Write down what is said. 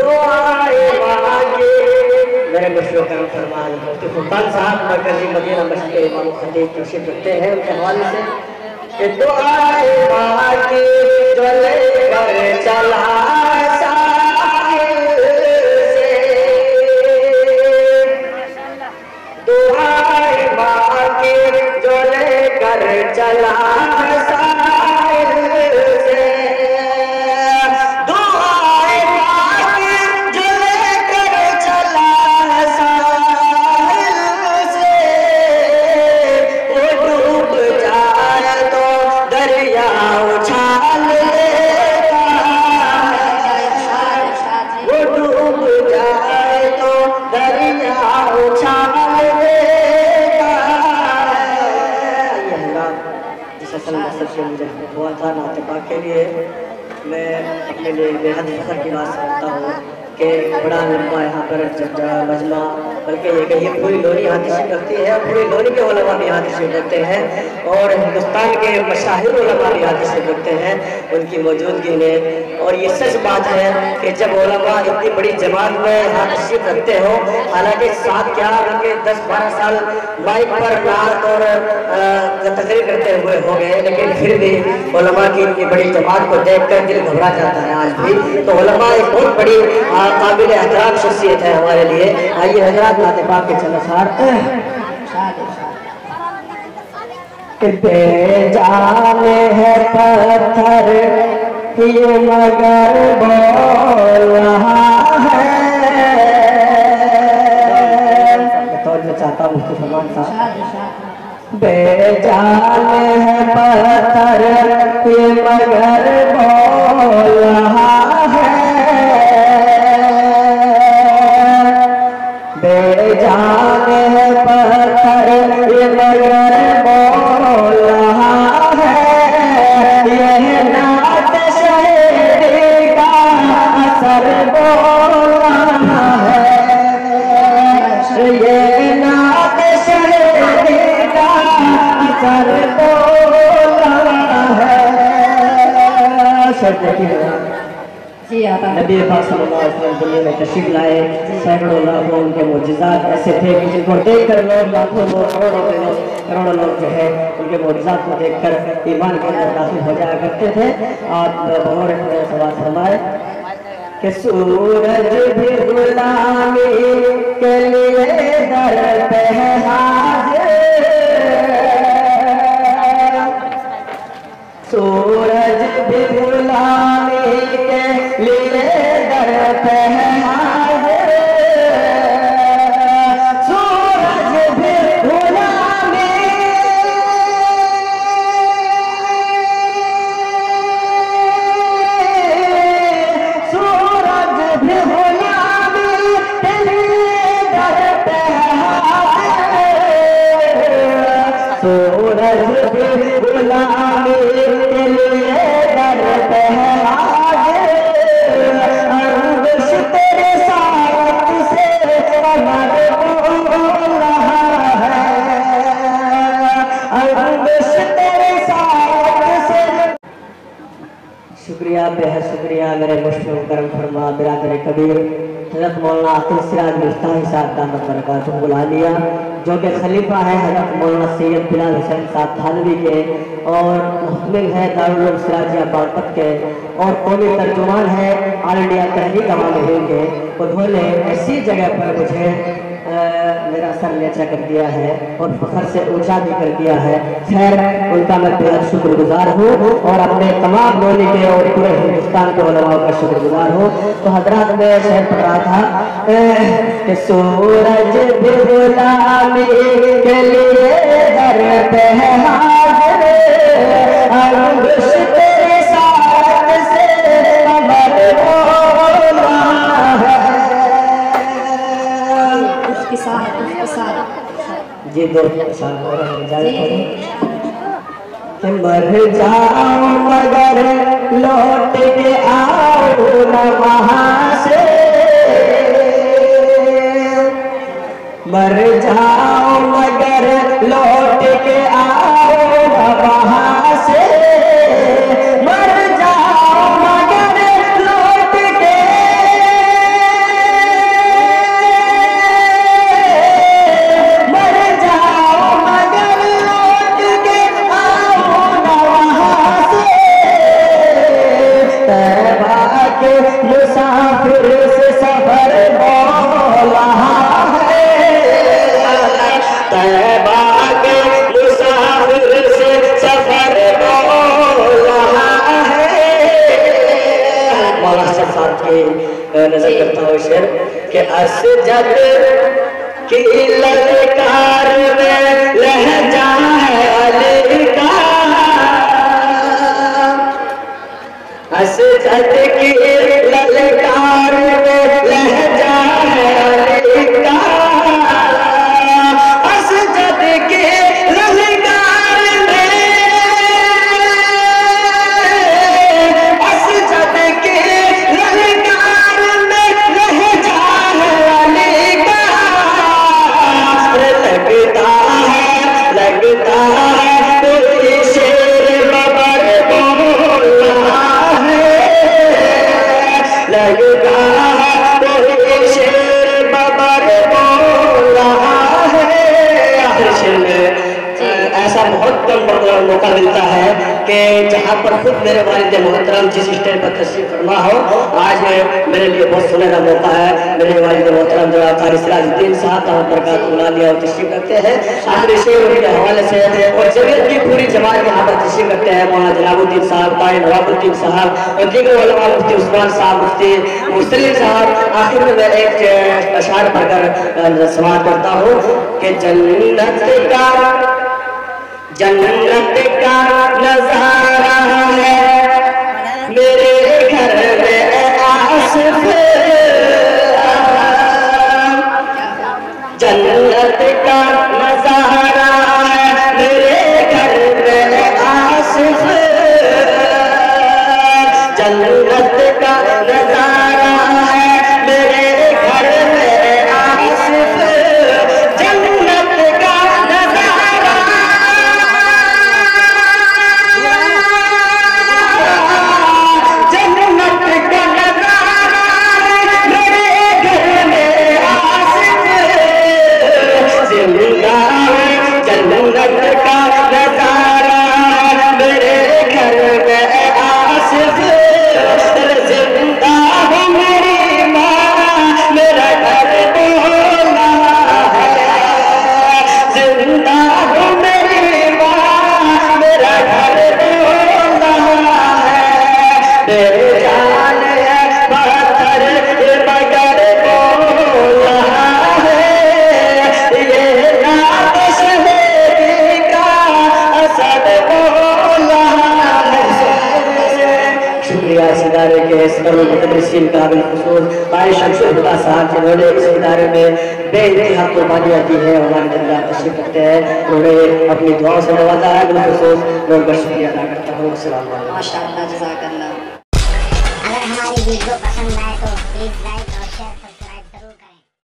दुआए मांगे। मेरे मुश्किल का फरमान मुफ्ती सुल्तान साहब मरकजी मदीना मस्जिद के इमाम खतीब तशरीफ रखते हैं, उनके हवाले से कि दुआए मांगे जो लेकर चला साहिल से, दुआए मांगे जो लेकर चला साहिल से, दुआए मांगे जो लेकर चला साहिल से, वो डूब जाए तो दरिया उछाल लेगा, वो डूब जाए तो दरिया उछाल लेगा। ये अल्लाह जिस असल मकसद से मुझे हुआ था नातिबा के लिए, मैं अपने लिए बेहद फख्र की बात समझता हूँ कि बड़ा लंबा यहाँ पर मजमा, बल्कि ये कहिए पूरी लोनी यहाँ तशरीफ रखती है, पूरी लोनी के उलमा भी यहाँ तशरीफ रखते हैं और हिंदुस्तान के मशाहिर उलमा भी यहाँ तशरीफ रखते हैं उनकी मौजूदगी में। और ये सच बात है कि जब उलमा इतनी बड़ी जमात में यहाँ तशरीफ रखते हो, हालांकि साथ क्या बल्कि 10-12 साल माइक पर नात और तकरीर करते हुए हो गए, लेकिन फिर भी उलमा की इतनी बड़ी जमात को देख कर दिल घबरा जाता है आज भी। तो उलमा एक बहुत बड़ी काबिल एहतराम शख्सियत है हमारे लिए। आइए हजरात नाते पाक के चलसार बेजाने है पत्थर ये मगर बोल रहा है, तो जो चाहता हूँ उसको फरमान साहब। बेजाने है पत्थर ये मगर बोल रहा है, बेजाने है पत्थर ये मगर बोल रहा है, ये नात शहीदी का असर बोल रहा है, ये नात शहीदी का असर बोल रहा है। नबी पाक सल्लल्लाहु अलैहि वसल्लम दुनिया में तशरीफ लाए, सैकड़ों लाखों उनके मोजिज़ात ऐसे थे कि जिनको देखकर लोग लाखों लोग करोड़ों लोग जो है उनके मोजिज़ात को देखकर ईमान के अंदर दाखिल हो जाया करते थे। आप और सवाल फरमाए कि सूरज भी गुलामी के लिए दर पे है हाजिर, सूरज भी गुलामी के लिए दर पे है हाजिर, सूरज भी गुलामी, सूरज भी गुलामी के लिए दर पे है हाजिर, सूरज भी गुलामी के लिए दर पे है हाजिर, अंगुश तेरे साथ से कमर बोल रहा है, अंगुश तेरे साथ से। शुक्रिया, बेहद शुक्रिया मेरे मुश्किल करम फरमा बिरादर कबीर हज़रत मौलाना आकिल सिराज मुफ्ताही साहब दामत बरकातुहू बुला लिया, जो कि खलीफा है हज़रत मौलाना सैयद बिलाल हुसैन साहब थानवी के और मुहतमिल है दारुल उलूम सिराजिया बागपत के और कौमी तर्जुमान है ऑल इंडिया तहरीक अवामी हिंद के। उन्होंने ऐसी जगह पर मुझे मेरा सर नीचा कर दिया है और फखर से ऊंचा भी कर दिया है। खैर उनका मैं बेहद शुक्रगुजार हूँ और अपने तमाम लोनी के और पूरे हिंदुस्तान के उलमाओं का शुक्रगुजार हूँ। तो हजरात में शेर पढ़ रहा था कि सूरज भी गुलामी के लिए दर पे है हाजिर, अंगुश तेरे साथ से कमर बोल रहा है। जी दो साल हो रहे कि मर जाओ मगर लौट के आओ न वहाँ से, मर जाओ मगर लौट के आओ न वहाँ से, मर जाओ मगर लौट के करता हूँ शेर कि असजद की ललकार में लहजा है अली का, असजद की ललकार में लहजा है अली का, असजद की ललकार में, असजद की ललकार में लहजा है अली का, लगता है कोई शेर बबर बोल रहा है, लगता है कोई शेर बबर बोल रहा है। आखिर शेर में ऐसा बहुत कम मौका मिलता है कि जहाँ पर खुद मेरे वालिद मोहतरम जिस स्टेज पर तशरीफ फरमा हो, आज मेरे लिए बहुत सुनहरा मौका है। मेरे वालिद मोहतरम जनाब कारी सिराजुद्दीन साहब का बरकत लिया और तशरीफ रखते हैं। आखिरी शेर उनके हवाले से और जमीयत की पूरी जमात यहाँ पर तशरीफ रखते हैं। मौलाना जलालुद्दीन साहब, कारी नवाबुद्दीन साहब और दीगर उलमा, मुफ्ती उस्मान साहब, मुफ्ती मुसलिम साहब। आखिर में मैं एक अशार पढ़कर समाप्त करता हूँ कि जन्नत का नजारा है मेरे घर में आसिफ, जन्नत का नजारा है मेरे घर में आसिफ, जन्नत का नजारा है मेरे घर में आसिफ, जन्नत का नजारा, जन्नत का नजारा मेरे घर में आसिफ, जिंदा जन्नत का नजारा मेरे घर में आसिफ, जिंदा हो मेरी माँ मेरा घर बोला है, जिंदा हो मेरी माँ मेरा घर बोला है, बेजान है पत्थर मगर बोला है, ये नाम शहीदी का असद बोला है। शुक्रिया इस इदारे के मुतदर्रिसीन काबिल खुसूस भाई शमशुल साहब जिन्होंने इस इदारे में बेइंतहा कुर्बानियाँ दी है। हमारे दरगाह तशरीफ रखते हैं, उन्होंने अपनी दुआओं से नवाजा है। बिलखुसूस मैं उनका शुक्रिया अदा करता हूँ। अस्सलाम वालेकुम। माशाअल्लाह, जज़ाकल्लाह। अगर हमारी वीडियो पसंद आए तो प्लीज़ लाइक